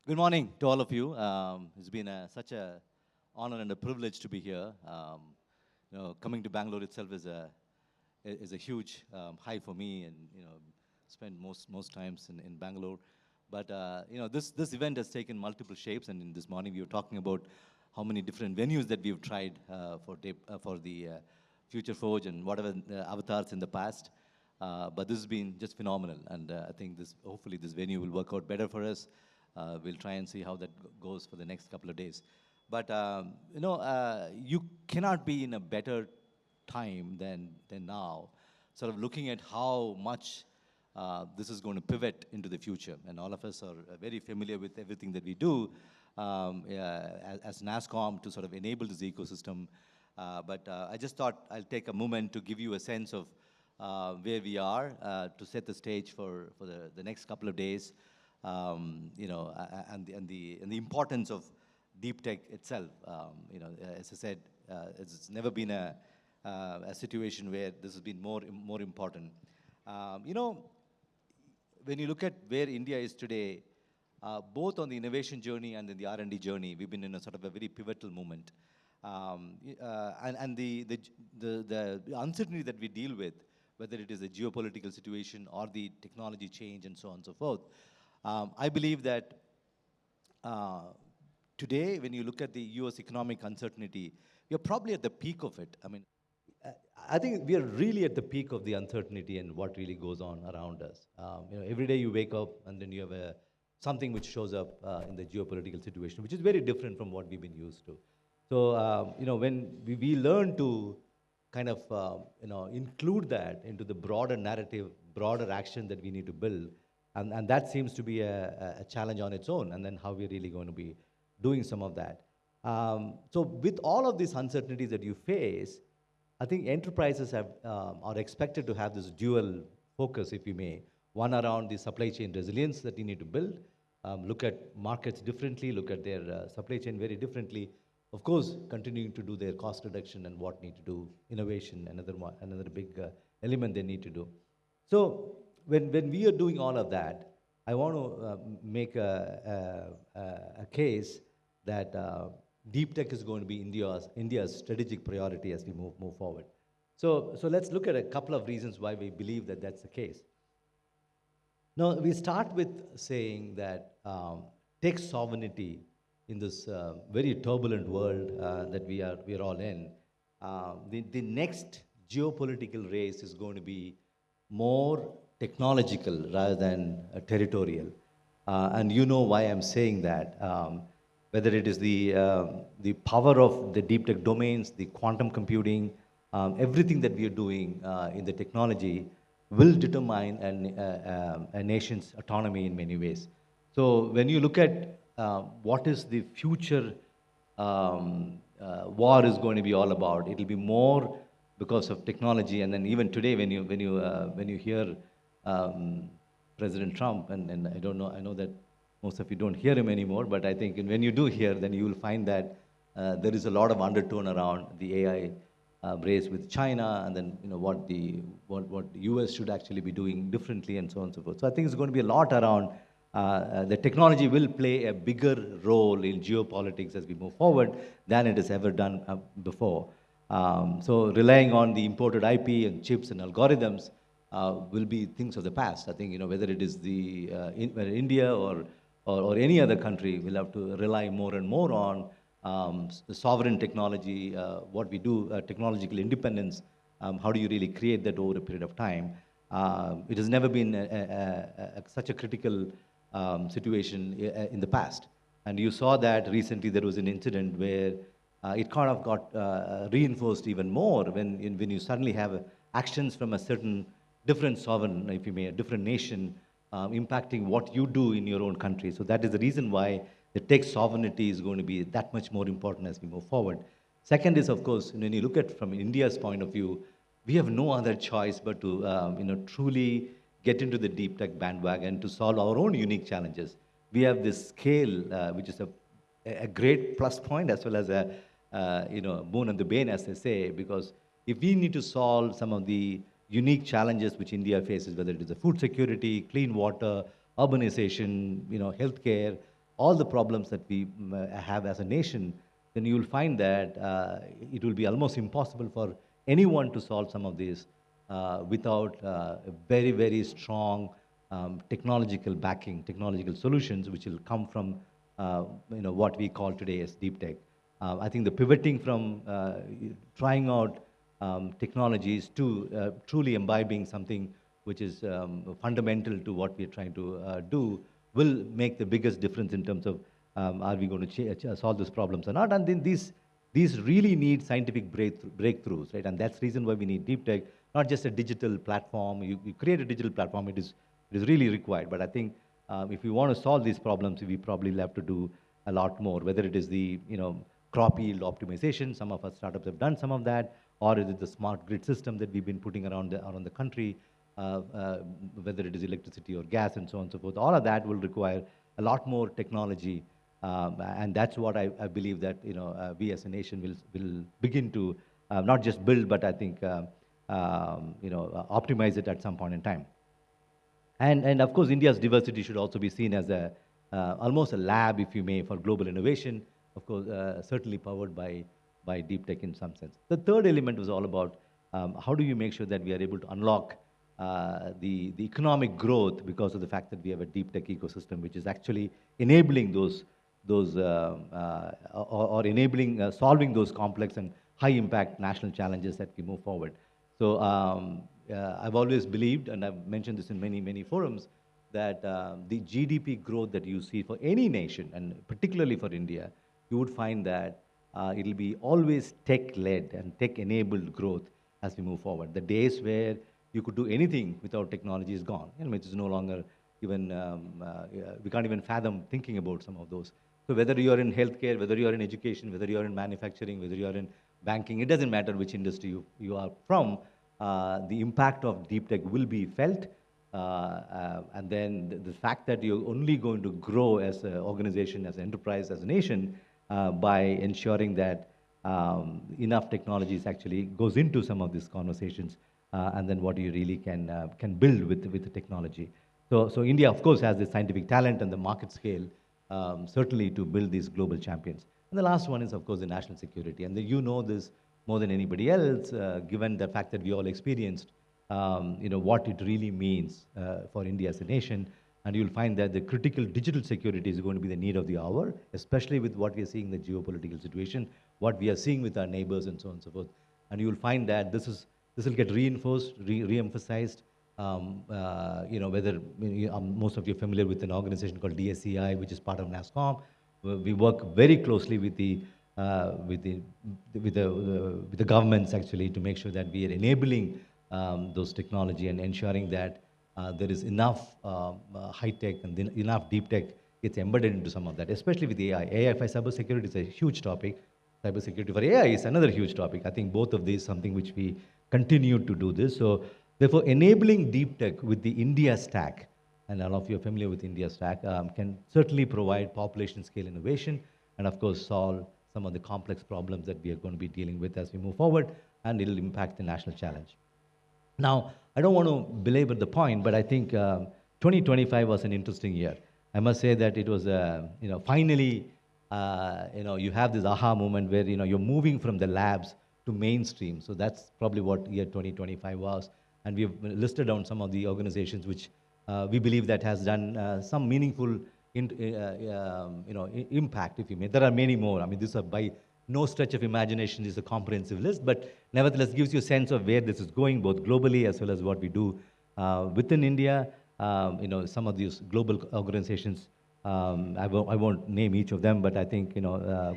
Good morning to all of you. It's been such a honor and a privilege to be here. Coming to Bangalore itself is a huge high for me, and spend most times in Bangalore. But this event has taken multiple shapes, and in this morning we were talking about how many different venues that we've tried for the Future Forge and whatever avatars in the past. But this has been just phenomenal, and I think hopefully this venue will work out better for us. We'll try and see how that goes for the next couple of days. But you cannot be in a better time than now, sort of looking at how much this is going to pivot into the future. And all of us are very familiar with everything that we do as Nasscom to sort of enable this ecosystem. But I just thought I'll take a moment to give you a sense of where we are to set the stage for the next couple of days. And the importance of deep tech itself. As I said, it's never been a situation where this has been more important. When you look at where India is today, both on the innovation journey and in the R&D journey, we've been in a sort of a very pivotal moment. And the uncertainty that we deal with, whether it is a geopolitical situation or the technology change and so on and so forth, I believe that today, when you look at the US economic uncertainty, we are probably at the peak of it. I think we are really at the peak of the uncertainty and what really goes on around us. Every day you wake up and then you have something which shows up in the geopolitical situation, which is very different from what we've been used to. So, when we learn to kind of, include that into the broader narrative, broader action that we need to build, and that seems to be a challenge on its own, and then how we're really going to be doing some of that. So with all of these uncertainties that you face, I think enterprises are expected to have this dual focus, if you may. One around the supply chain resilience that you need to build, look at markets differently, look at their supply chain very differently. Of course, continuing to do their cost reduction and what need to do, innovation, another big element they need to do. So when we are doing all of that, I want to make a case that deep tech is going to be India's strategic priority as we move forward. So let's look at a couple of reasons why we believe that that's the case. Now, we start with saying that tech sovereignty in this very turbulent world that we are all in, the next geopolitical race is going to be more technological rather than territorial. And you know why I'm saying that. Whether it is the power of the deep tech domains, the quantum computing, everything that we are doing in the technology will determine a nation's autonomy in many ways. So when you look at what is the future war is going to be all about, it will be more because of technology. And then even today, when you hear President Trump, and I don't know, I know that most of you don't hear him anymore, but I think when you do hear, then you will find that there is a lot of undertone around the AI race with China, and then what the US should actually be doing differently, and so on and so forth. So I think it's going to be a lot around the technology will play a bigger role in geopolitics as we move forward than it has ever done before. So relying on the imported IP and chips and algorithms will be things of the past. I think whether it is whether India or any other country will have to rely more and more on the sovereign technology, what we do, technological independence. How do you really create that over a period of time? It has never been such a critical situation in the past. And you saw that recently there was an incident where it kind of got reinforced even more when you suddenly have actions from a certain different sovereign, if you may, a different nation, impacting what you do in your own country. So that is the reason why the tech sovereignty is going to be that much more important as we move forward. Second is, of course, when you look at from India's point of view, we have no other choice but to truly get into the deep tech bandwagon to solve our own unique challenges. We have this scale, which is a great plus point as well as a bone on the bane, as they say, because if we need to solve some of the unique challenges which India faces, whether it is the food security, clean water, urbanization, healthcare, all the problems that we have as a nation, then you will find that it will be almost impossible for anyone to solve some of these without a very, very strong technological backing, technological solutions, which will come from what we call today as deep tech. I think the pivoting from trying out technologies to truly imbibing something which is fundamental to what we're trying to do will make the biggest difference in terms of are we going to solve these problems or not. And then these really need scientific breakthroughs, right? And that's the reason why we need deep tech, not just a digital platform. You create a digital platform, it is really required. But I think if we want to solve these problems, we probably will have to do a lot more, whether it is the crop yield optimization. Some of our startups have done some of that, or is it the smart grid system that we've been putting around the country, whether it is electricity or gas and so on and so forth. All of that will require a lot more technology, and that's what I believe that we as a nation will begin to not just build, but I think optimize it at some point in time. And of course, India's diversity should also be seen as almost a lab, if you may, for global innovation. Of course, certainly powered by deep tech in some sense. The third element was all about how do you make sure that we are able to unlock the economic growth because of the fact that we have a deep tech ecosystem, which is actually enabling those or enabling solving those complex and high impact national challenges that we move forward. So I've always believed, and I've mentioned this in many forums, that the GDP growth that you see for any nation, and particularly for India, you would find that it'll be always tech-led and tech-enabled growth as we move forward. The days where you could do anything without technology is gone, which is no longer even, we can't even fathom thinking about some of those. So whether you're in healthcare, whether you're in education, whether you're in manufacturing, whether you're in banking, it doesn't matter which industry you are from, the impact of deep tech will be felt. And then the fact that you're only going to grow as an organization, as an enterprise, as a nation, by ensuring that enough technologies actually goes into some of these conversations, and then what you really can build with the technology. So India, of course, has the scientific talent and the market scale, certainly to build these global champions. And the last one is, of course, the national security. And you know this more than anybody else, given the fact that we all experienced what it really means for India as a nation. And you'll find that the critical digital security is going to be the need of the hour, especially with what we are seeing in the geopolitical situation, what we are seeing with our neighbors and so on and so forth. And you'll find that this will get reinforced, re-emphasized, whether most of you are familiar with an organization called DSCI, which is part of Nasscom. We work very closely with the governments actually to make sure that we are enabling those technology and ensuring that there is enough high tech and enough deep tech gets embedded into some of that, especially with AI. AI for cybersecurity is a huge topic. Cybersecurity for AI is another huge topic. I think both of these is something which we continue to do this. So therefore, enabling deep tech with the India stack, and all of you are familiar with India stack, can certainly provide population scale innovation and of course solve some of the complex problems that we are going to be dealing with as we move forward, and it'll impact the national challenge. Now, I don't want to belabor the point, but I think 2025 was an interesting year. I must say that it was, finally, you have this aha moment where, you're moving from the labs to mainstream. So that's probably what year 2025 was. And we've listed down some of the organizations which we believe that has done some meaningful impact, if you may. There are many more. I mean, these are by no stretch of imagination is a comprehensive list, but nevertheless gives you a sense of where this is going, both globally as well as what we do within India. Some of these global organizations, I won't name each of them, but I think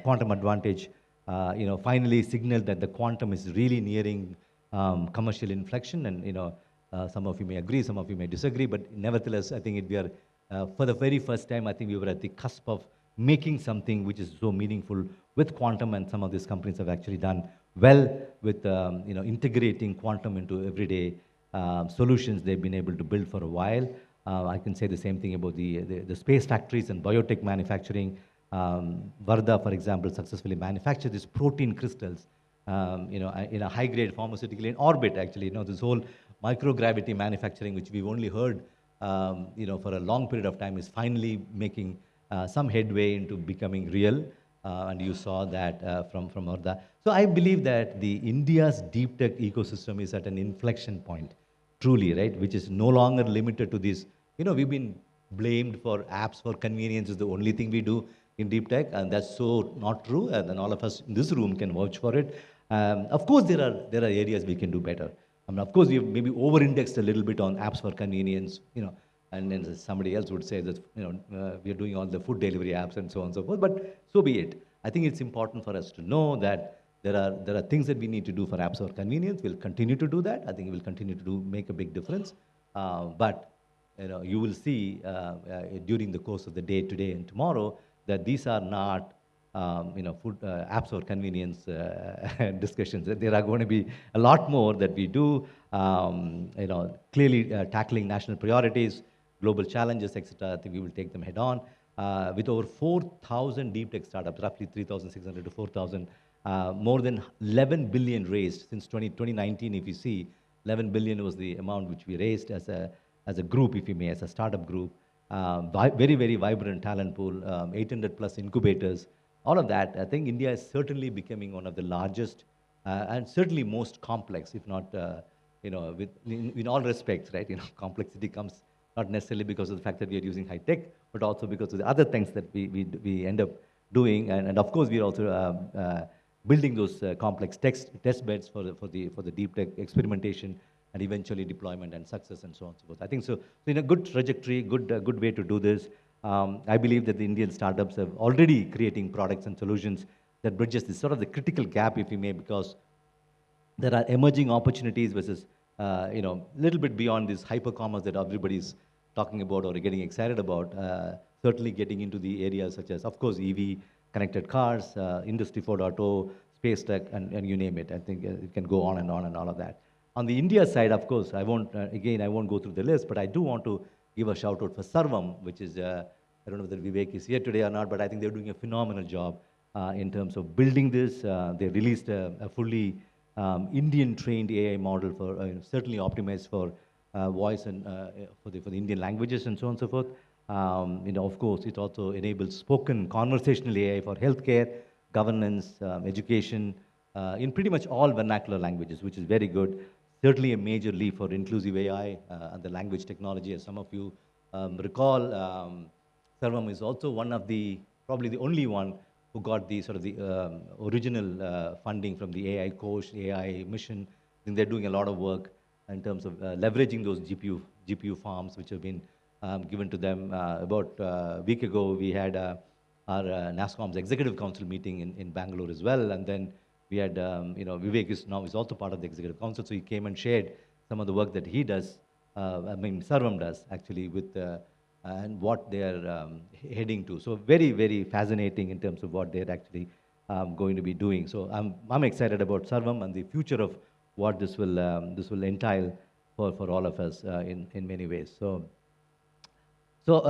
Quantum Advantage, finally signaled that the quantum is really nearing commercial inflection, and some of you may agree, some of you may disagree, but nevertheless, I think we are for the very first time, I think we were at the cusp of making something which is so meaningful with quantum, and some of these companies have actually done well with integrating quantum into everyday solutions they've been able to build for a while. I can say the same thing about the space factories and biotech manufacturing. Varda, for example, successfully manufactured these protein crystals in a high-grade pharmaceutical in orbit, actually. This whole microgravity manufacturing, which we've only heard for a long period of time, is finally making some headway into becoming real, and you saw that from Arda. So I believe that the India's deep tech ecosystem is at an inflection point, truly, right? Which is no longer limited to this. We've been blamed for apps for convenience is the only thing we do in deep tech, and that's so not true. And then all of us in this room can vouch for it. Of course, there are areas we can do better. I mean, of course, we've maybe over-indexed a little bit on apps for convenience, and then somebody else would say that, we are doing all the food delivery apps and so on and so forth, but so be it. I think it's important for us to know that there are things that we need to do for apps for convenience. We'll continue to do that. I think we'll continue to make a big difference. But you will see during the course of the day today and tomorrow that these are not food apps or convenience discussions. There are going to be a lot more that we do. Clearly tackling national priorities, global challenges, etc. I think we will take them head on. With over 4,000 deep tech startups, roughly 3,600 to 4,000, more than 11 billion raised since 2019. If you see, 11 billion was the amount which we raised as a group, if you may, as a startup group. Very, very vibrant talent pool, 800 plus incubators. All of that, I think India is certainly becoming one of the largest and certainly most complex, if not, in all respects, right? Complexity comes not necessarily because of the fact that we are using high tech, but also because of the other things that we end up doing. And of course, we are also building those complex test beds for the deep tech experimentation and eventually deployment and success and so on and so forth. I think so in a good trajectory, good way to do this. I believe that the Indian startups are already creating products and solutions that bridges this sort of the critical gap, if you may, because there are emerging opportunities versus, little bit beyond this hyper-commerce that everybody's talking about or getting excited about. Certainly getting into the areas such as, of course, EV, connected cars, Industry 4.0, space tech, and you name it. I think it can go on and on and all of that. On the India side, of course, I won't go through the list, but I do want to give a shout out for Sarvam, which is, I don't know whether Vivek is here today or not, but I think they're doing a phenomenal job in terms of building this. They released a fully Indian-trained AI model for certainly optimized for voice and for the Indian languages and so on and so forth. Of course, it also enables spoken conversational AI for healthcare, governance, education, in pretty much all vernacular languages, which is very good. Certainly a major leap for inclusive AI and the language technology. As some of you recall, Sarvam is also one of probably the only one who got the sort of the original funding from the AI Coach, AI mission. I think they're doing a lot of work in terms of leveraging those GPU farms which have been given to them. About a week ago, we had our Nasscom's executive council meeting in Bangalore as well, and then we had, Vivek is also part of the executive council, so he came and shared some of the work that he does. Sarvam does actually with and what they're heading to. So very, very fascinating in terms of what they're actually going to be doing. So I'm excited about Sarvam and the future of what this will entail for all of us in many ways. So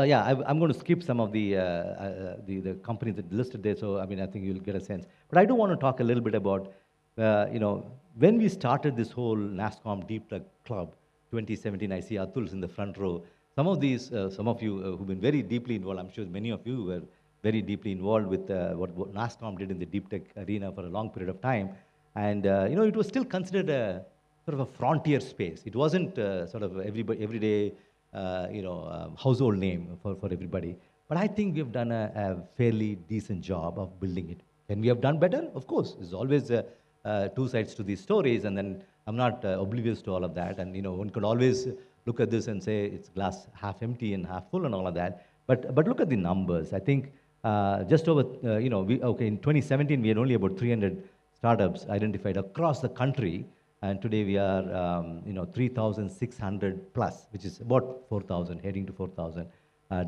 yeah, I'm going to skip some of the companies that listed there. So I think you'll get a sense. But I do want to talk a little bit about, when we started this whole Nasscom Deep Tech Club, 2017. I see Atul's in the front row. Some of you who've been very deeply involved. I'm sure many of you were very deeply involved with what Nasscom did in the deep tech arena for a long period of time. And it was still considered a sort of a frontier space. It wasn't sort of everyday. Household name for everybody. But I think we've done a fairly decent job of building it. Can we have done better? Of course. There's always two sides to these stories, and then I'm not oblivious to all of that. And one could always look at this and say it's glass half empty and half full and all of that. But look at the numbers. I think just over, in 2017 we had only about 300 startups identified across the country. And today we are, 3,600 plus, which is about 4,000, heading to 4,000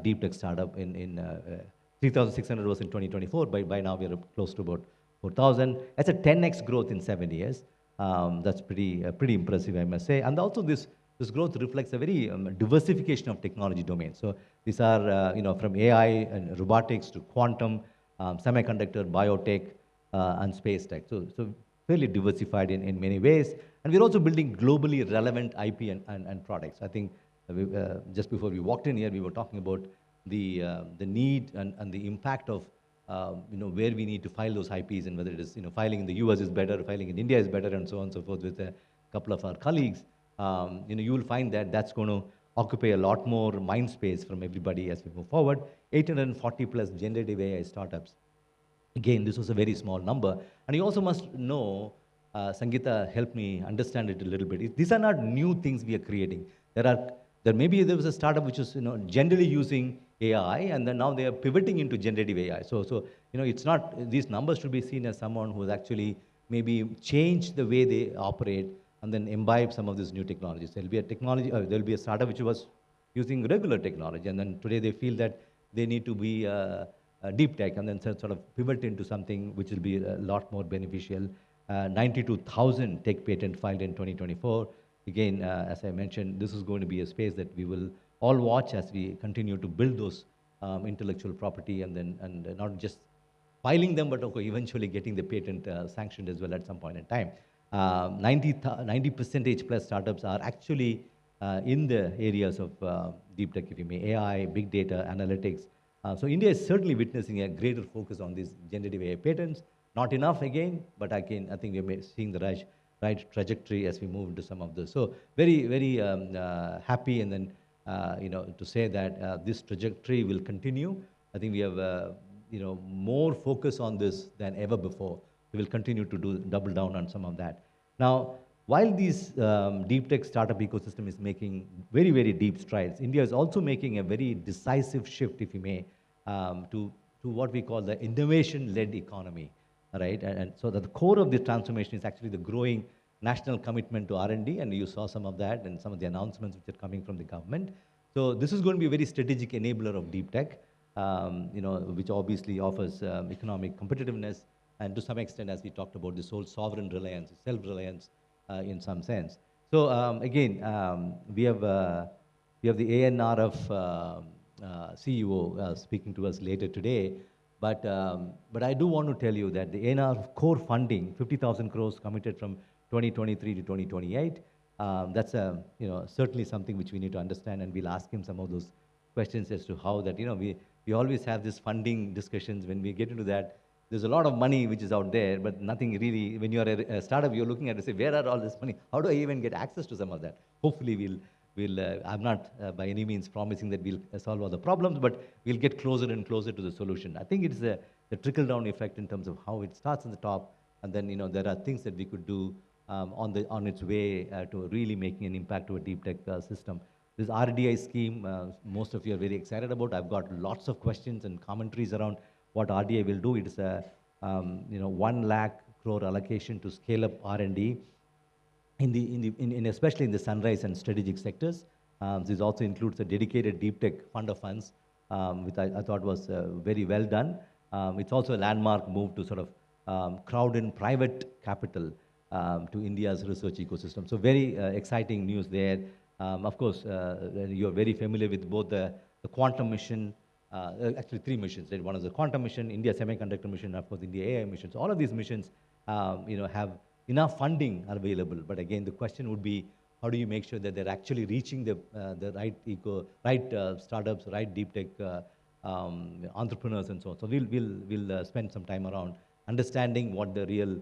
deep tech startup. 3,600 was in 2024. By now we are close to about 4,000. That's a 10x growth in 7 years. That's pretty impressive, I must say. And also this growth reflects a very diversification of technology domains. So these are, from AI and robotics to quantum, semiconductor, biotech, and space tech. So fairly diversified in many ways. And we're also building globally relevant IP and products. I think just before we walked in here, we were talking about the need and the impact of where we need to file those IPs, and whether it is filing in the US is better, filing in India is better, and so on and so forth with a couple of our colleagues. You will find that that's going to occupy a lot more mind space from everybody as we move forward. 840 plus generative AI startups. Again, this was a very small number. And you also must know, Sangeeta helped me understand it a little bit. These are not new things we are creating. There was a startup which was generally using AI, and then now they are pivoting into generative AI. So it's not, these numbers should be seen as someone who has actually maybe changed the way they operate and then imbibe some of these new technologies. There'll be a technology, there'll be a startup which was using regular technology, and then today they feel that they need to be deep tech, and then sort of pivot into something which will be a lot more beneficial. 92,000 tech patents filed in 2024. Again, as I mentioned, this is going to be a space that we will all watch as we continue to build those intellectual property, and not just filing them, but okay, eventually getting the patent sanctioned as well at some point in time. 90% plus startups are actually in the areas of deep tech, if you may, AI, big data, analytics. So India is certainly witnessing a greater focus on these generative AI patents. Not enough again, but again, I think we're seeing the right trajectory as we move into some of this. So very, very happy, and then to say that this trajectory will continue. I think we have more focus on this than ever before. We will continue to double down on some of that. Now, while these deep tech startup ecosystem is making very, very deep strides, India is also making a very decisive shift, if you may, to what we call the innovation-led economy, right? And so the core of the transformation is actually the growing national commitment to R&D, and you saw some of that and some of the announcements which are coming from the government. So this is going to be a very strategic enabler of deep tech, which obviously offers economic competitiveness, and to some extent, as we talked about, this whole sovereign reliance, self-reliance in some sense. So again, we have the ANRF CEO speaking to us later today, but I do want to tell you that the ANRF core funding, 50,000 crores committed from 2023 to 2028, that's certainly something which we need to understand, and we'll ask him some of those questions as to how that, we always have this funding discussions. When we get into that, there's a lot of money which is out there, but nothing really, when you're a startup, you're looking at it and say, where are all this money? How do I even get access to some of that? Hopefully I'm not by any means promising that we'll solve all the problems, but we'll get closer and closer to the solution. I think it's the trickle-down effect in terms of how it starts at the top, and then there are things that we could do on its way to really making an impact to a deep tech system. This RDI scheme, most of you are very excited about. I've got lots of questions and commentaries around what RDI will do. It is a 1 lakh crore allocation to scale up R&D especially in the sunrise and strategic sectors. This also includes a dedicated deep tech fund of funds, which I thought was very well done. It's also a landmark move to sort of crowd in private capital to India's research ecosystem. So very exciting news there. Of course, you're very familiar with both the quantum mission, actually 3 missions. Right? One is the quantum mission, India semiconductor mission, and of course India AI mission. So all of these missions have enough funding available. But again, the question would be, how do you make sure that they're actually reaching the right startups, right deep tech entrepreneurs and so on. So we'll spend some time around understanding what the real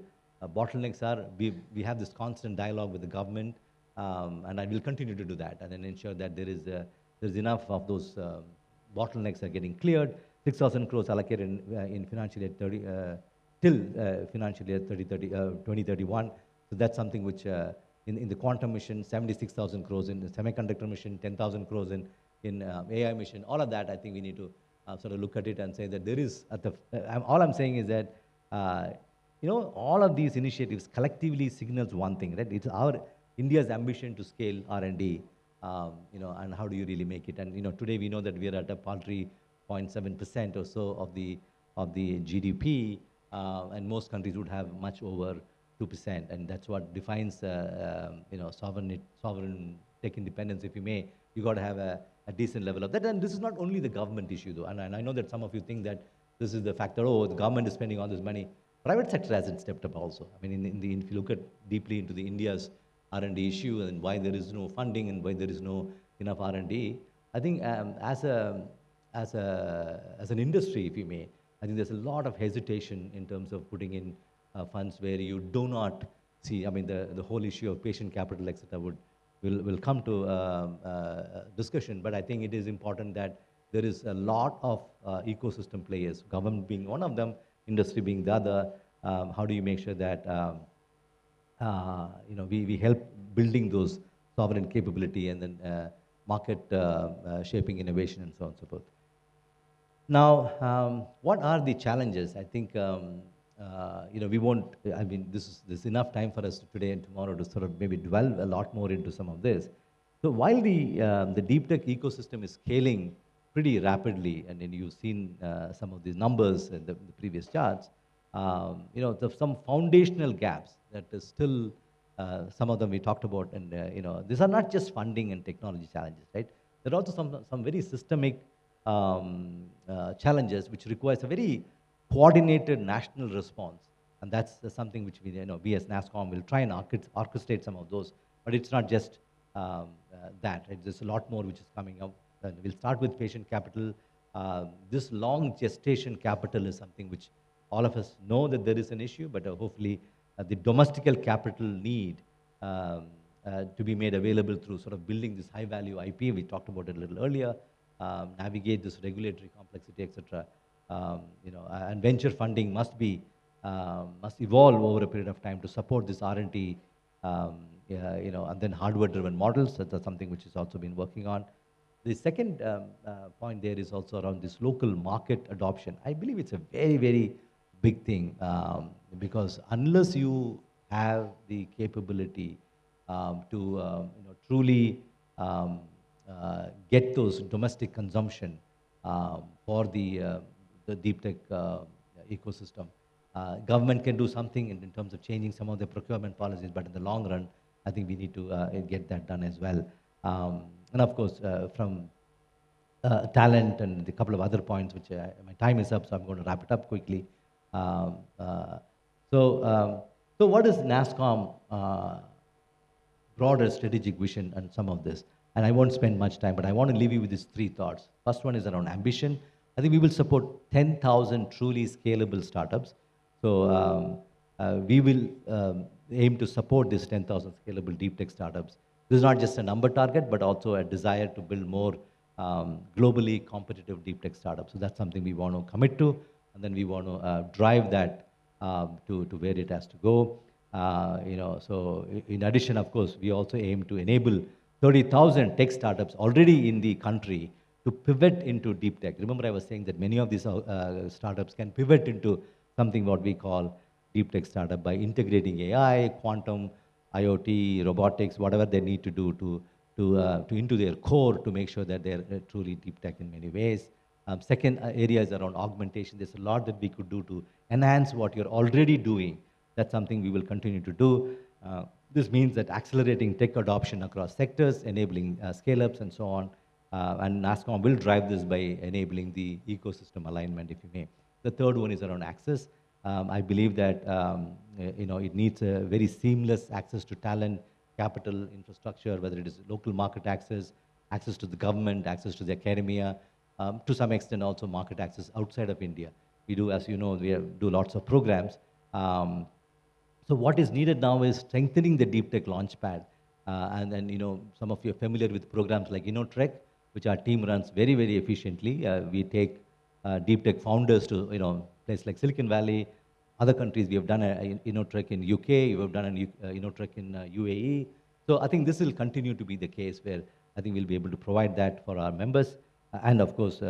bottlenecks are. We have this constant dialogue with the government, and I will continue to do that, and then ensure that there's enough of those bottlenecks are getting cleared. 6,000 crores allocated in financial year 30 till financial year 2031. So that's something which in the quantum mission, 76,000 crores in the semiconductor mission, 10,000 crores in AI mission. All of that, I think we need to sort of look at it and say that there is all I'm saying is that all of these initiatives collectively signals one thing, right? It's India's ambition to scale R&D, and how do you really make it? And today we know that we are at a paltry 0.7% or so of the GDP, and most countries would have much over 2%, and that's what defines sovereign tech independence, if you may. You got to have a decent level of that. And this is not only the government issue, though. And I know that some of you think that this is the factor. Oh, the government is spending all this money. Private sector hasn't stepped up also. I mean, if you look at deeply into the India's R&D issue and why there is no funding and why there is no enough R&D, I think as as an industry, if you may, I think there's a lot of hesitation in terms of putting in funds where you do not see, I mean, the whole issue of patient capital, etc., will come to discussion. But I think it is important that there is a lot of ecosystem players, government being one of them, industry being the other. How do you make sure that we help building those sovereign capability and then market shaping innovation and so on and so forth. Now, what are the challenges? I think we won't. I mean, this is enough time for us today and tomorrow to sort of maybe dwell a lot more into some of this. So while the deep tech ecosystem is scaling pretty rapidly, and then you've seen some of these numbers in the previous charts, there's some foundational gaps that is still. Some of them we talked about, and these are not just funding and technology challenges, right? There are also some very systemic challenges which requires a very coordinated national response, and that's something which we as Nasscom will try and orchestrate some of those. But it's not just that. Right? There's a lot more which is coming up. And we'll start with patient capital. This long gestation capital is something which all of us know that there is an issue, but hopefully the domestical capital need to be made available through sort of building this high-value IP. We talked about it a little earlier. Navigate this regulatory complexity, etc. And venture funding must evolve over a period of time to support this R&D, and then hardware-driven models. That's something which has also been working on. The second point there is also around this local market adoption. I believe it's a very, very big thing because unless you have the capability to truly get those domestic consumption for the deep tech ecosystem. Government can do something in terms of changing some of the procurement policies, but in the long run, I think we need to get that done as well. And of course, from talent and a couple of other points, which my time is up, so I'm going to wrap it up quickly. So what is Nasscom broader strategic vision and some of this? And I won't spend much time, but I want to leave you with these three thoughts. First one is around ambition. I think we will support 10,000 truly scalable startups. So we will aim to support these 10,000 scalable deep tech startups. This is not just a number target, but also a desire to build more globally competitive deep tech startups. So that's something we want to commit to, and then we want to drive that to where it has to go. So in addition, of course, we also aim to enable 30,000 tech startups already in the country to pivot into deep tech. Remember, I was saying that many of these startups can pivot into something what we call deep tech startup by integrating AI, quantum, IoT, robotics, whatever they need to do to into their core to make sure that they're truly deep tech in many ways. Second area is around augmentation. There's a lot that we could do to enhance what you're already doing. That's something we will continue to do. This means that accelerating tech adoption across sectors, enabling scale-ups and so on. And Nasscom will drive this by enabling the ecosystem alignment, if you may. The third one is around access. I believe that it needs a very seamless access to talent, capital, infrastructure, whether it is local market access, access to the government, access to the academia, to some extent also market access outside of India. We do, as you know, do lots of programs. So what is needed now is strengthening the deep tech launchpad. And then, some of you are familiar with programs like InnoTrek, which our team runs very, very efficiently. We take deep tech founders to, places like Silicon Valley, other countries. We have done a InnoTrek in UK, we have done a InnoTrek in UAE. So I think this will continue to be the case where I think we'll be able to provide that for our members. And of course,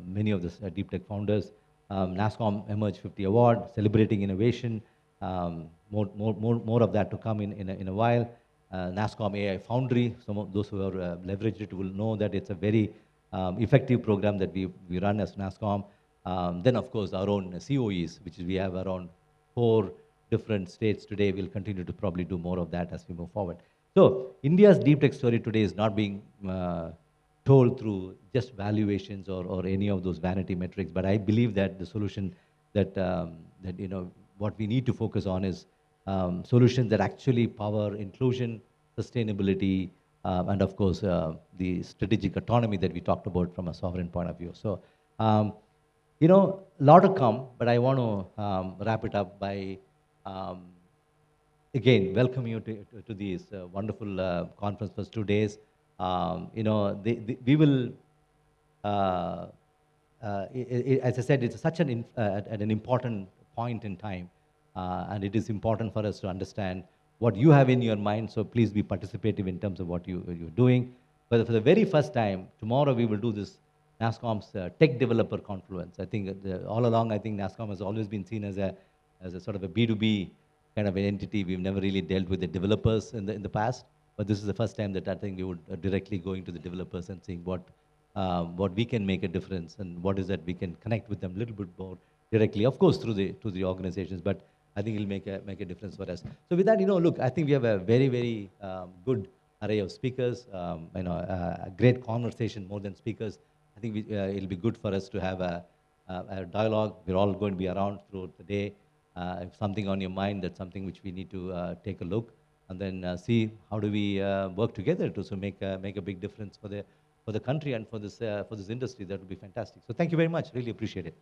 many of the deep tech founders. Nasscom Emerge 50 Award, celebrating innovation. More of that to come in a while. Nasscom AI Foundry, some of those who have leveraged it will know that it's a very effective program that we run as Nasscom. Then of course our own COEs, which we have around 4 different states today. We'll continue to probably do more of that as we move forward. So India's deep tech story today is not being told through just valuations or any of those vanity metrics, but I believe that the solution that what we need to focus on is solutions that actually power inclusion, sustainability, and of course, the strategic autonomy that we talked about from a sovereign point of view. So, you know, a lot to come, but I want to wrap it up by again, welcome you to this wonderful conference for 2 days. You know, we will, uh, as I said, it's such an important point in time, and it is important for us to understand what you have in your mind. So please be participative in terms of what you're doing. But for the very first time, tomorrow we will do this Nasscom's Tech Developer Confluence. I think all along, I think Nasscom has always been seen as a sort of a B2B kind of an entity. We've never really dealt with the developers in the past, but this is the first time that I think we would directly go into the developers and seeing what we can make a difference and what is that we can connect with them a little bit more directly, of course, through the organizations, but I think it'll make a difference for us. So with that, you know, look, I think we have a very, very good array of speakers, you know, a great conversation more than speakers. I think it'll be good for us to have a dialogue. We're all going to be around throughout the day. If something on your mind, that's something which we need to take a look and then see how do we work together to so make a big difference for the country and for this industry. That would be fantastic. So thank you very much. Really appreciate it.